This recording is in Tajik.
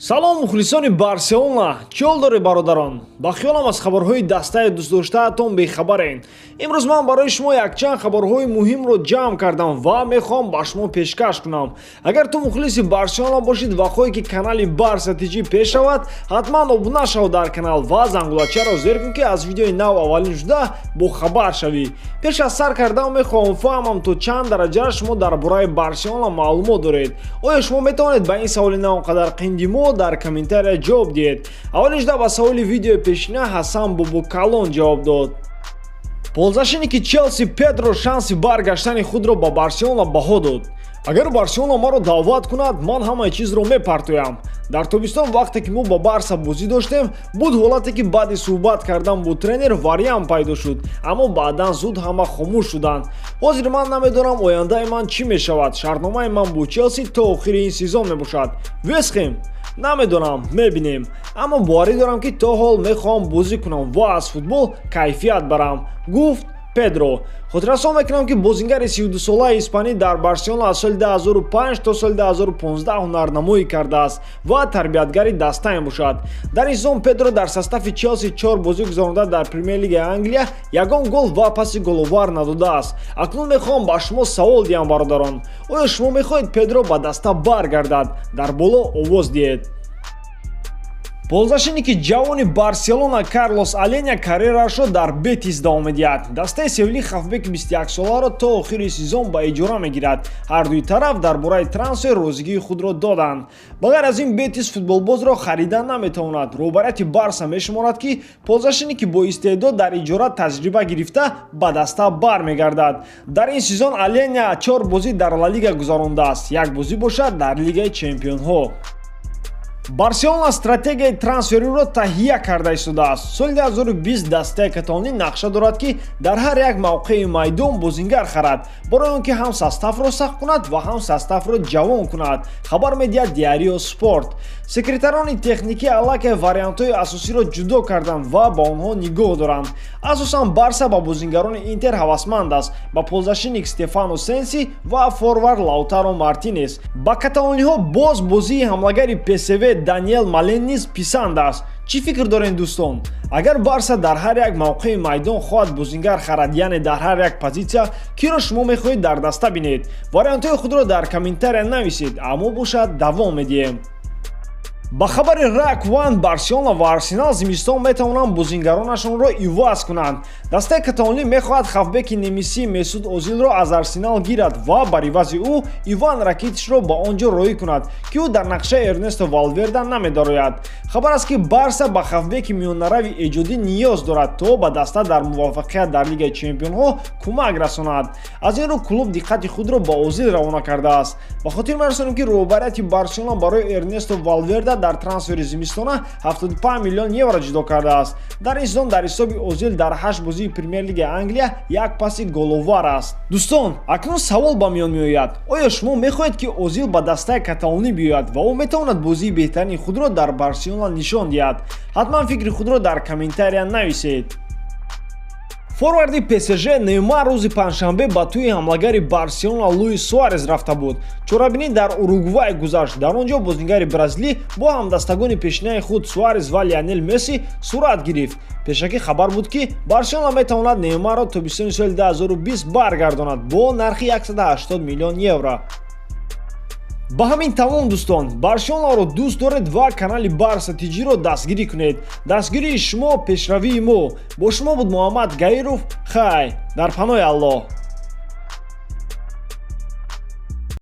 салом мухлисони Барселона, чӣ доред бародарон? Ба хиёлам аз хабарҳои дастаи дӯстдоштаатон бехабарен. Имрӯз ман барои шумо якчанд хабарҳои муҳимро ҷамъ кардам ва мехоҳам ба шумо пешкаш кунам. Агар ту мухлиси Барселона бошед ва хоҳед ки канали Барса TG пеш шавад, ҳатман обуна шав дар канал ва зангулачаро зер кун ки аз видеои нав аввалин шуда бохабар шавӣ. Пеш аз сар кардан мехоҳам фаҳмам то чанд дараҷа шумо дар бораи Барселона маълумот доред. Оё шумо метавонед ба ин саволи на он қадар қиндимо дар комментария ҷавоб диҳед. Аввалин шуда ба саволи видеои пешина Ҳасан Бубукалон ҷавоб дод. Ползашиники Челси Педро шанси баргаштани худро ба Барселона баҳо дод. Агар Барселона маро даъват кунад, ман ҳамаи чизро мепартоям. Дар тобистон вақте ки мо ба Барса бозӣ доштем, буд ҳолате ки баъди суҳбат кардан бо тренер вариант пайдо шуд, аммо баъдан зуд ҳама хомӯш шуданд. Ҳозир ман намедонам ояндаи ман чӣ мешавад. Шартномаи ман бо Челси то охири ин сезон мебошад. Весхем намедонам, мебинем, аммо боварӣ дорам ки то ҳол мехоҳам бозӣ кунам ва аз футбол кайфият барам, гуфт Педро. Хотиррасон мекунам ки бозингари 32-солаи испанӣ дар Барселона аз соли 2005 то соли 2015 ҳунарнамоӣ кардааст ва тарбиятгари даста мебошад. Дар ин сезон Педро дар состави Челси 4 бозӣ гузаронида дар Премер-лигаи Англия ягон гол ва паси головар надодааст. Акнун мехоҳам ба шумо савол диҳам бародарон. Оё шумо мехоҳед Педро ба даста баргардад? Дар боло овоз диҳед. Ползашиники ҷавони Барселона Карлос Аленя карьерашро дар Бетис давом медиҳад. Дастаи Севилӣ хафбеки 21-соларо то охири сезон ба иҷора мегирад. Ҳар дуи тараф дар бораи трансфер розигии худро доданд. Ба ғайр аз ин Бетис футболбозро харида наметавонад. роҳбарияти Барса мешуморад ки ползашиники бо истеъдод дар иҷора таҷриба гирифта ба даста бармегардад. Дар ин сезон Аленя 4 бозӣ дар Ла Лига гузарондааст. Як бозӣ бошад дар Лигаи Чемпионҳо. Барселона стратегияи трансфериро таҳия карда истодааст. Соли 2020 дастаи каталонӣ нақша дорад ки дар ҳар як мавқеи майдон бозингар харад, барои он ки ҳам составро сахт кунад ва ҳам составро ҷавон кунад. Хабар медиҳад Диарио Спорт. Секретарони техникӣ аллакай вариантҳои асосиро ҷудо карданд ва ба онҳо нигоҳ доранд. Асосан Барса ба бозингарони Интер ҳавасманд аст, ба ползашиник Стефано Сенси ва форвард Лаутаро Мартинес. Ба каталониҳо боз бозии ҳамлагари ПСВ Даниэл Мален низ писанд аст. Чӣ фикр доред дӯстон? Агар Барса дар ҳар як мавқеи майдон хоҳад бозингар харад, яъне дар ҳар як позитсия, киро шумо мехоҳед дар даста бинед? Вариантҳои худро дар комментария нависед, аммо бошад давом медиҳем. Ба хабари Рак Ван, Барселона ва Арсенал зимистон метавонанд бозингаронашонро иваз кунанд. Дастаи каталонӣ мехоҳад хафбеки немисӣ Месут Озилро аз Арсенал гирад ва бар ивази ӯ Иван Ракитишро ба он ҷо роӣ кунад, ки ӯ дар нақшаи Эрнесто Валверде намедарояд. Хабар аст ки Барса ба хафбеки миёнарави эҷодӣ ниёз дорад, то ба даста дар муваффақият дар Лигаи Чемпионҳо кӯмак расонад. Аз ин рӯ клуб диққати худро ба Озил равона кардааст. Ба хотир мерасонем ки роҳбарияти Барселона барои Эрнесто Валверде дар трансфери зимистона 75 миллион евро ҷудо кардааст. Дар ин сезон дар ҳисоби Озил дар 8 бозии Премер-лигаи Англия як паси головар аст. Дӯстон, акнун савол ба миён меояд. Оё шумо мехоҳед ки Озил ба дастаи каталонӣ биёяд ва ӯ метавонад бозии беҳтарини худро дар Барселона нишон диҳад? Ҳатман фикри худро дар комментария нависед. Форварди ПСЖ Неймар рӯзи панҷшанбе ба тӯи ҳамлагари Барселона Луис Суарес рафта буд. Чорабинӣ дар Уругвай гузашт. Дар он ҷо бозингари бразилӣ бо ҳамдастагони пешинаи худ Суарес ва Лионел Месси сурат гирифт. Пешакӣ хабар буд ки Барселона метавонад Неймарро тобистони соли 2020 баргардонад бо нархи 180 миллион евро. Ба ҳамин тамом дӯстон, Барселонаро дӯст доред ва канали Барса TG-ро дастгирӣ кунед. Дастгирии шумо пешравии мо. Бо шумо буд Муҳаммад Гаиров. Хай, дар паноҳи Аллоҳ.